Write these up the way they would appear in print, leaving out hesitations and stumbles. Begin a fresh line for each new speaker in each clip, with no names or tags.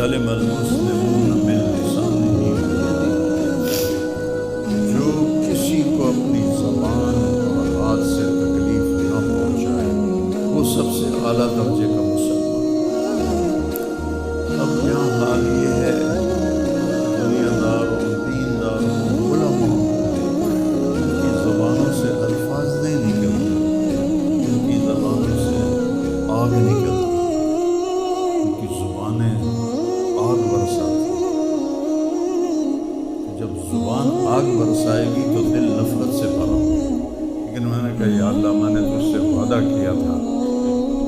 سلم المسلمون من لسانہ جو کسی کو اپنی زبان اور ہاتھ سے تکلیف نہ پہنچائے وہ سب سے اعلیٰ درجے کا مسلمان۔ اب یہاں حال یہ ہے دنیا داروں، دین داروں، علماء کی زبانوں سے الفاظ نہیں نکلتے، ان کی زبانوں سے آگ نکلتی، ان کی زبانیں آگ برساتی۔ جب زبان آگ برسائے گی تو دل نفرت سے بھرا، لیکن میں نے کہا یا اللہ میں نے تجھ سے وعدہ کیا تھا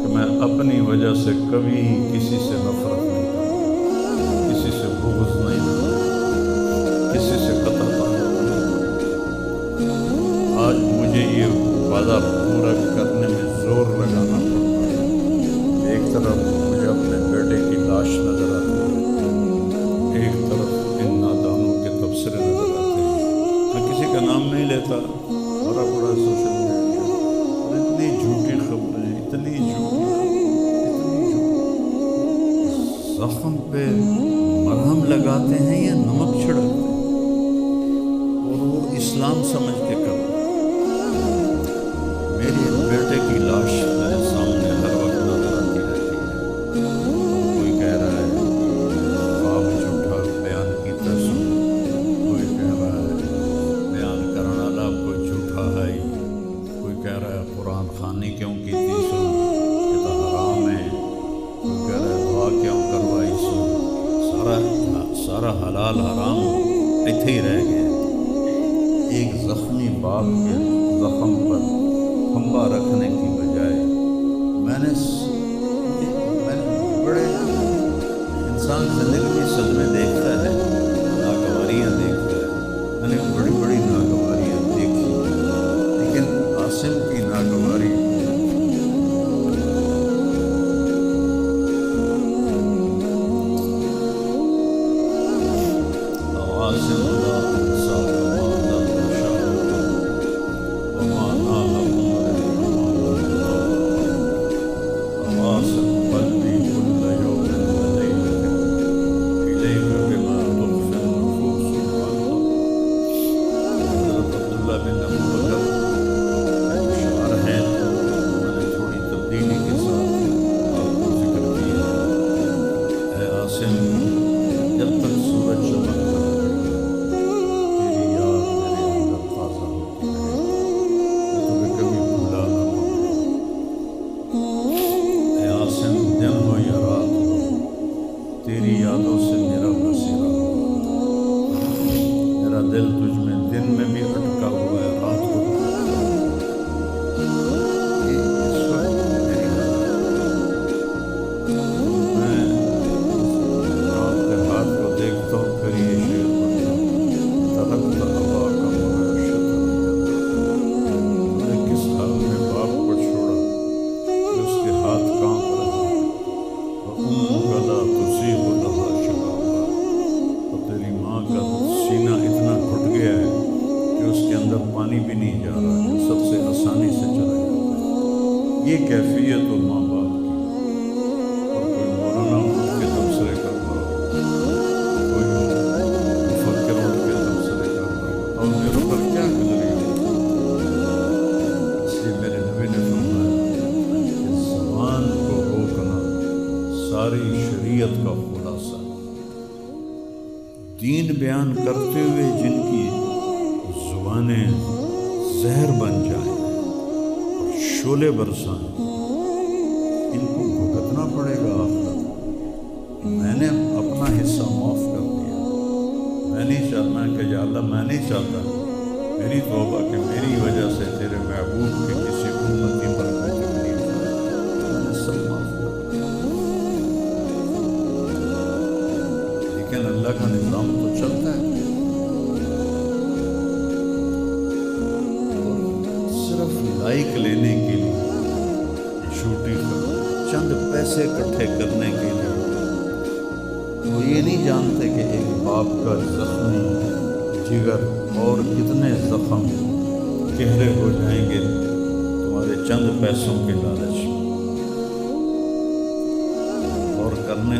کہ میں اپنی وجہ سے کبھی کسی سے نفرت نہیں کروں، کسی سے بغض نہیں کروں، کسی سے قطع تعلق نہیں کروں۔ آج مجھے یہ وعدہ پورا کرنے میں زور لگانا پڑتا ہے۔ ایک طرف مجھے اپنے بیٹے کی لاش نظر آتی ہے، ایک طرف ان نادانوں کے تبصرے نظر آتے ہیں۔ میں کسی کا نام نہیں لیتا، بڑا بڑا سوشل میڈیا اور اتنی جھوٹی خبریں، اتنی جھوٹی، زخم پہ مرہم لگاتے ہیں یا نمک چھڑکتے ہیں، اور وہ اسلام سمجھ کے کرتے ہیں۔ میرے بیٹے کی لاش میرے سامنے ہر وقت نظر آتی رہتی ہے۔ کوئی کہہ رہا ہے خواب جھوٹا بیان کیتا سو، کوئی کہہ رہا ہے بیان کرنے والا کوئی جھوٹا ہے، کوئی کہہ رہا ہے قرآن خوانی کیوں کیتی سو، یہ تو حرام ہے، کوئی کہہ رہا ہے دعا کیوں کروائی سو۔ سارا حلال حرام ایتھے ہی رہ گیا۔ ایک زخمی باپ کے زخم پر پھمبا رکھنے کی بجائے میں نے بڑے انسان زندگی میں صدمے دیکھتا ہے، ناگواریاں دیکھتا ہے، میں نے بڑی بڑی ناگواریاں دیکھی، لیکن عاصم کی ناگواری عاصم اللہ انصاف جب تک سورج چمکتا ہے تیری یاد میرے اندر تازہ ہوتی ہے، میں تمہیں کبھی بھولا نہ پاؤں۔ اے عاصم دن ہو یا رات ہو تیری یادوں سے میرا بسیرا ہو، میرا دل تجھ میں دن میں بھی اٹکا ہوا ہے، رات کو پانی بھی نہیں جا رہا جو سب سے آسانی سے چلا جاتا ہے۔ یہ کیفیت اور ماں باپ کی، اور کوئی مولانا اٹھ کے تبصرے کر رہا ہو، کوئی مفکر اٹھ کے تبصرے کر رہا ہو، اور میرے پر کیا گزری ہو۔ اس لیے میرے نبی نے فرمایا کہ زبان کو روکنا ساری شریعت کا خلاصہ ہے۔ دین بیان کرتے ہوئے جن کی زبانیں زہر بن جائیں اور شعلے برسائیں، ان کو بھگتنا پڑے گا آخرت۔ میں نے اپنا حصہ معاف کر دیا، میں نہیں چاہتا کہ یا اللہ میں نہیں چاہتا میری توبہ کہ میری وجہ سے تیرے محبوب کے کسی امتی پر کوئی تکلیف ہو، میں نے سب معاف کر دیا۔ لیکن اللہ کا نظام تو چلتا ہے، لائک لینے کے لیے جھوٹی خبر، چند پیسے اکٹھے کرنے کے لیے وہ یہ نہیں جانتے کہ ایک باپ کا زخمی جگر اور کتنے زخم گہرے ہو جائیں گے تمہارے چند پیسوں کے لالچ اور کرنے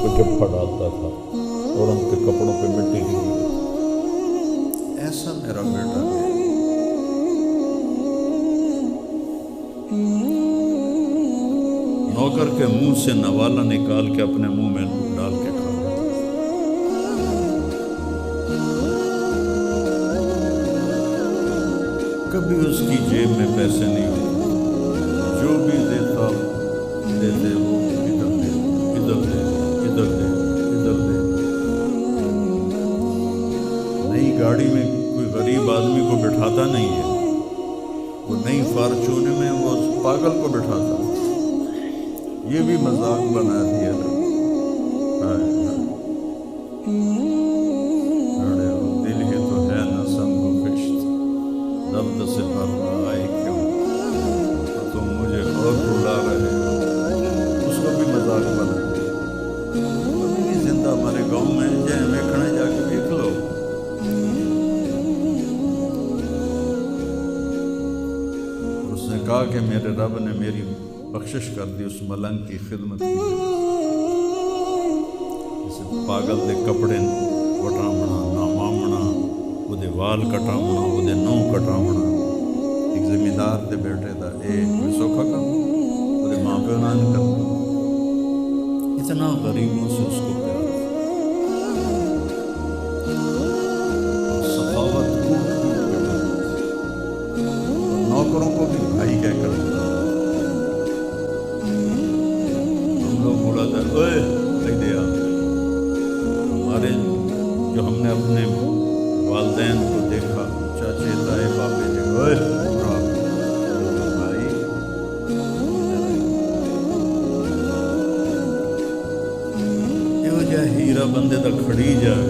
کو جھپڑ ڈالتا تھا اور ان کے کپڑوں پہ مٹی گر ایسا میرا بیٹا ہے۔ نوکر کے منہ سے نوالا نکال کے اپنے منہ میں ڈال کے کھا لیتا تھا۔ کبھی اس کی جیب میں پیسے نہیں ہوتے، جو بھی دیتا دے دے وہ ادھر دے ادھر دے ادھر دے ادھر دے۔ نئی گاڑی میں کوئی غریب آدمی کو بٹھاتا نہیں ہے، وہ نئی فارچون میں وہ پاگل کو بٹھاتا، یہ بھی مذاق بنا دیا تھا۔ دل ہی تو ہے نہ سنگ و کشت، درد سے پرواہ کیوں تو تم مجھے اور رلا رہے ہو، اس کو بھی مذاق بنا دیا۔ ابھی بھی زندہ ہمارے گاؤں میں جائیں ویکھنے جا کے دیکھ لو، اس نے کہا کہ میرے رب نے میری بخشش کر دی اس ملنگ کی خدمت کی، جسے پاگل دے کپڑے وٹامنا نامامنا، وہ دے وال کٹامنا، وہ دے نو کٹامنا۔ ایک زمیندار دے بیٹے دا کوئی سوکھا کام، وہ دے ماں پہ نان کرنا، اتنا غریبوں سے اس کو پیار تھا۔ سخاوت نوکروں کو بھی بھائی کہہ کر دیا۔ ہمارے جو ہم نے اپنے والدین کو دیکھا، چاچے تائے بابے نے بھائی یہ وجہ ہیرا بندے تک کھڑی جائے